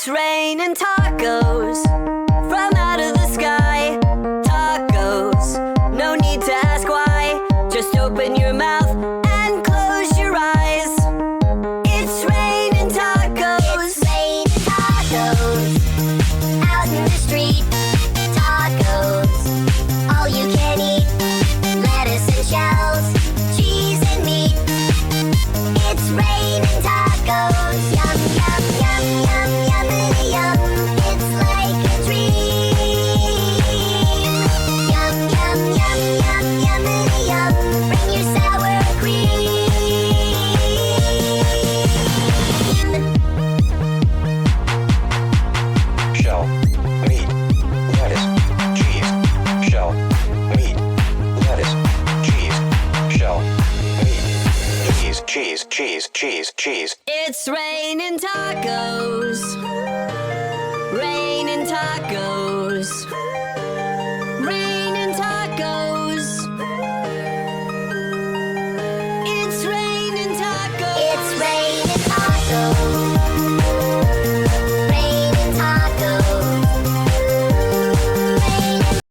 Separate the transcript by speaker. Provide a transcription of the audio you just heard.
Speaker 1: It's raining tacos from out of the sky. Tacos, no need to ask why. Just open your mouth and close your eyes. It's raining tacos.
Speaker 2: It's raining tacos out in the street. Tacos, all you can eat. Lettuce and shells, cheese and meat. It's raining tacos. Yum, yum, yum, yum, yummity yum. It's like a dream. Yum, yum, yum, yum, yummity yum. Bring your sour cream.
Speaker 3: Shell, meat, lettuce, cheese. Shell, meat, lettuce, cheese. Shell, meat, cheese, cheese, cheese, cheese.
Speaker 1: It's raining tacos. Raining tacos.